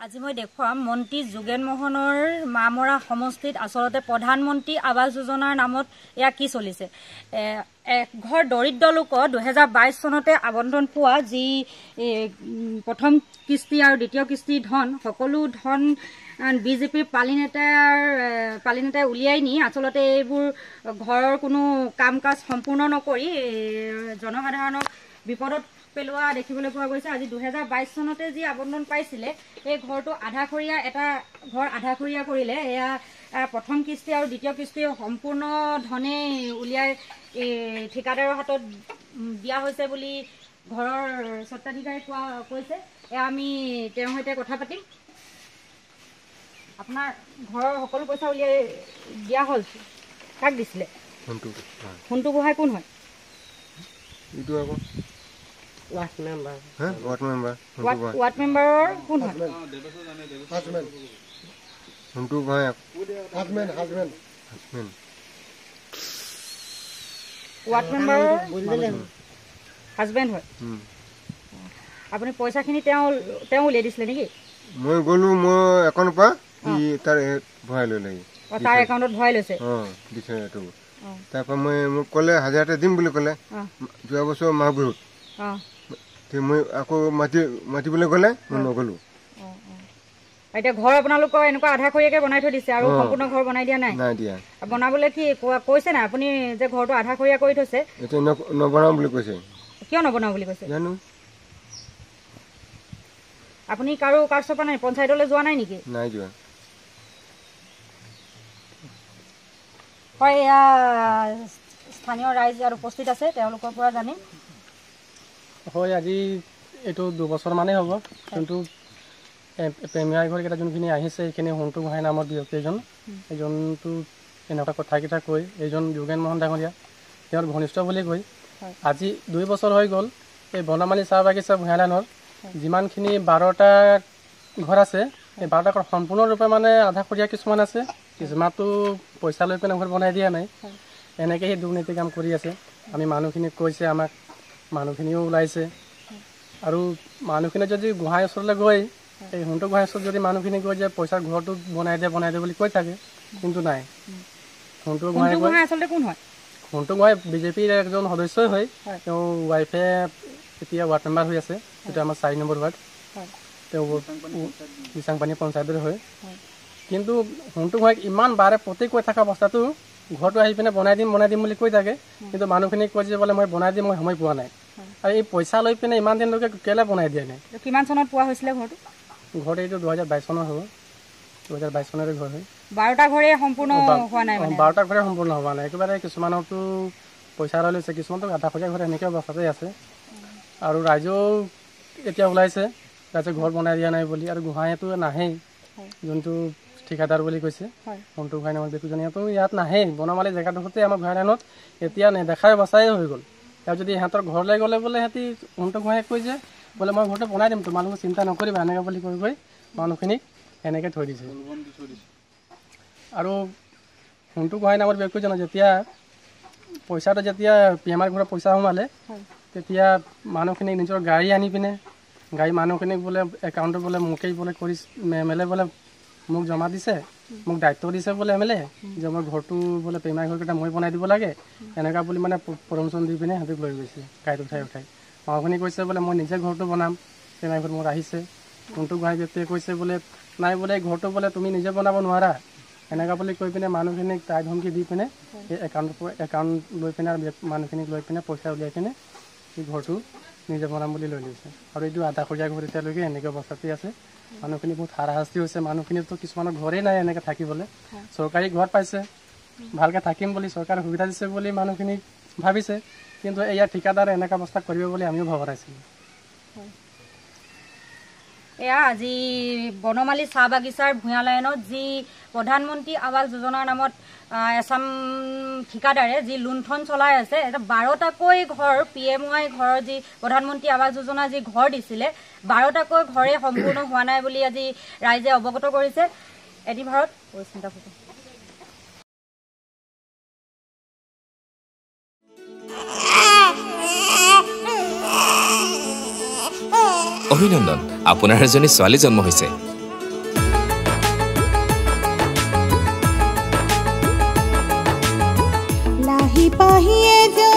আজি মই দেখুৱাম মন্ত্ৰী যোগেন মোহনৰ মামৰা সমষ্টিত আচলতে প্ৰধানমন্ত্ৰী আৱাস যোজনাৰ নামত এয়া কি চলিছে। ঘৰ দৰিদ্ৰ লোকৰ 2022 চনতে আবণ্টন পোৱা যি প্ৰথম কিস্তি আৰু দ্বিতীয় কিস্তি ধন সকলো ধন বিজেপিৰ পালিনেতাই উলিয়াই নি আচলতে এইবোৰ ঘৰৰ কোনো কাম কাজ সম্পূৰ্ণ নকৰি জনসাধাৰণক বিপদত পেলোৱা দেখিবলৈ পোৱা গৈছে। আজি 2022 চনতে যি আবণ্টন পাইছিলে এই ঘৰটো আধাখৰীয়া এটা ঘৰ আধাখৰীয়া কৰিলে। এয়া প্ৰথম কিস্তি আৰু দ্বিতীয় কিস্তি সম্পূৰ্ণ ধনে উলিয়াই ঠিকাদাৰৰ হাতত দিয়া হৈছে বুলি ঘৰৰ স্বত্বাধিকাৰী কৈছে। এয়া আমি তেওঁৰ সৈতে কথা পাতিম। আপোনাৰ ঘৰৰ সকলো পইচা উলিয়াই দিয়া হ'ল, কাক দিছিলে? ফোনটো গোহাঁই কোন হয়? ৱাৰ্ড মেম্বাৰৰ কোন হয়? ৱাৰ্ড মেম্বাৰৰ হাজবেণ্ড হয়। আপুনি পইচাখিনি তেওঁ উলিয়াই দিছিলে নেকি? মই গ'লো, মই একাউণ্টৰ পৰা তাৰ ভৰাই লৈ লাগি তাৰ একাউণ্টত ভৰাই লৈছে। তাৰপৰা মোক ক'লে 1000 এটা দিম বুলি ক'লে যোৱা বছৰ মাঘ বিহুত। মই আকৌ মাতিবলৈ গ'লে মই নগ'লো। এতিয়া ঘৰ আপোনালোকৰ এনেকুৱা আধাখৰীয়াকৈ বনাই থৈ দিছে আৰু সম্পূৰ্ণ ঘৰ বনাই দিয়া নাই? নাই দিয়া। বনাবলৈ কি কৈছে নাই আপুনি যে ঘৰটো আধাখৰীয়া কৰি থৈছে? এতিয়া নবনাও বুলি কৈছে। কিয় নবনাও বুলি কৈছে? জানো। আপুনি কাৰো কাগজ পত্ৰ নাই? পঞ্চায়তলৈ যোৱা নাই নেকি? নাই যোৱা। হয়, এয়া স্থানীয় ৰাইজ আৰু উপস্থিত আছে, তেওঁলোকৰ পৰা জানিম। হয়, আজি এইটো 2 বছৰমানেই হ'ব। কিন্তু প্ৰেমিয়াৰ ঘৰকেইটা যোনখিনি আহিছে সেইখিনি সোণটো গোহাঁই নামৰ ব্যক্তি এইজনটো এনেকুৱা কথাকেইটা কৈ এইজন যোগেন মোহন ডাঙৰীয়া তেওঁৰ ঘনিষ্ঠ বুলি কৈ আজি 2 বছৰ হৈ গ'ল। এই বনমালী চাহ বাগিচা ভূঞালাইনৰ যিমানখিনি 12টা ঘৰ আছে এই 12টা ঘৰ সম্পূৰ্ণৰূপে মানে আধাখৰীয়া কিছুমান আছে, কিছুমানতো পইচা লৈ পিনে ঘৰ বনাই দিয়া নাই। এনেকৈ সেই দুৰ্নীতি কাম কৰি আছে। আমি মানুহখিনিক কৈছে, আমাক মানুহখিনিও ওলাইছে। আৰু মানুহখিনি যদি গোহাঁই ওচৰলৈ গৈ এই সোণটো গোহাঁই ওচৰত যদি মানুহখিনি গৈ যে পইচাৰ ঘৰটো বনাই দিয়ে বুলি কৈ থাকে, কিন্তু নাই। সোণটো গোহাঁই আচলতে কোন হয়? সোণটো গোহাঁই বিজেপিৰ এজন সদস্যই হয়। তেওঁ ৱাইফে এতিয়া ৱাৰ্ড মেম্বাৰ হৈ আছে, এইটো আমাৰ 4 নম্বৰ ৱাৰ্ড। তেওঁ বিচাংপানী পঞ্চায়তৰ হয়। কিন্তু সোণটো গোহাঁইক ইমান বাৰে প্ৰতি কৈ থকা অৱস্থাটো ঘৰটো আহি পিনে বনাই দিম বুলি কৈ থাকে, কিন্তু মানুহখিনিক কৈ যে বোলে মই বনাই দিম, মই সময় পোৱা নাই। আৰু এই পইচা লৈ পিনে ইমান দিনলৈকে কেলৈ বনাই দিয়া নাই? কিমান চনত পোৱা হৈছিলে ঘৰটো? ঘৰটো এইটো 2022 চনৰ হ'ব। 2022 চনৰে ঘৰ হয়। 12টা ঘৰে সম্পূৰ্ণ হোৱা নাই? 12টা ঘৰে সম্পূৰ্ণ হোৱা নাই। একেবাৰে কিছুমানতো পইচা লৈ লৈছে, কিছুমানতো আধাখৰীয়া ঘৰ এনেকৈ অৱস্থাতে আছে। আৰু ৰাইজেও এতিয়া ওলাইছে, ৰাইজে ঘৰ বনাই দিয়া নাই বুলি। আৰু গোহাঁইটো নাহেই, যোনটো ঠিকাদাৰ বুলি কৈছে সোণটো গোহাঁই নামৰ ব্যক্তিজনীয়েতো ইয়াত নাহেই। বনমালী জেগাডোখৰতে আমাৰ ভূঞালাইনত এতিয়া নেদেখাই বচাই হৈ গ'ল। আৰু যদি সিহঁতৰ ঘৰলৈ গ'লে বোলে সিহঁতি সোণটো গোহাঁই কৈ যে বোলে মই ঘৰটো বনাই দিম, তোমালোকে চিন্তা নকৰিবা, এনেকৈ বুলি কৈ মানুহখিনিক এনেকৈ থৈ দিছে। আৰু সোণটো গোহাঁই নামৰ ব্যক্তিজনে যেতিয়া পইচাটো PMR ঘৰৰ পইচা সোমালে, তেতিয়া মানুহখিনিক নিজৰ গাড়ী আনি পিনে মানুহখিনিক বোলে একাউণ্টত বোলে মোকেই বোলে কৰি MLA বোলে মোক জমা দিছে, মোক দায়িত্ব দিছে বোলে MLA যে মই ঘৰটো বোলে প্ৰেমাৰ ঘৰকেইটা মই বনাই দিব লাগে, এনেকুৱা বুলি মানে প্ৰমোচন দি পিনে সিহঁতক লৈ গৈছে গাড়ীত উঠাই। মানুহখিনি কৈছে বোলে মই নিজে ঘৰটো বনাম, প্ৰেমাৰ ঘৰ মোৰ আহিছে। সোণটো গোহাঁই ব্যক্তিয়ে কৈছে বোলে নাই, বোলে ঘৰটো বোলে তুমি নিজে বনাব নোৱাৰা, এনেকুৱা বুলি কৈ পিনে মানুহখিনিক তাই ধমকি দি পিনে এই একাউণ্ট লৈ পিনে মানুহখিনিক লৈ পিনে পইচা উলিয়াই পিনে এই ঘৰটো নিজে বনাম বুলি লৈ লৈছে। আৰু এইটো আধাখৰীয়া ঘৰ এতিয়ালৈকে এনেকৈ অৱস্থাতে আছে। মানুহখিনি বহুত হাৰাশাস্তি হৈছে। মানুহখিনিতো কিছুমানৰ ঘৰেই নাই এনেকৈ থাকিবলৈ। চৰকাৰী ঘৰত পাইছে, ভালকৈ থাকিম বুলি চৰকাৰে সুবিধা দিছে বুলি মানুহখিনিক ভাবিছে, কিন্তু এয়া ঠিকাদাৰে এনেকুৱা অৱস্থা কৰিব বুলি আমিও ভবা নাছিলোঁ। এয়া আজি বনমালী চাহ বাগিচাৰ ভূঞালাইনত যি প্ৰধানমন্ত্ৰী আৱাস যোজনাৰ নামত এছাম ঠিকাদাৰে যি লুণ্ঠন চলাই আছে, এটা 12টাকৈ ঘৰ PMY ঘৰৰ যি প্ৰধানমন্ত্ৰী আৱাস যোজনা যি ঘৰ দিছিলে, 12টাকৈ ঘৰে সম্পূৰ্ণ হোৱা নাই বুলি আজি ৰাইজে অৱগত কৰিছে। এটি ভাৰত পৰিচিন্তা ফটো। অভিনন্দন, আপোনাৰ এজনী ছোৱালী জন্ম হৈছে। আহিয়ে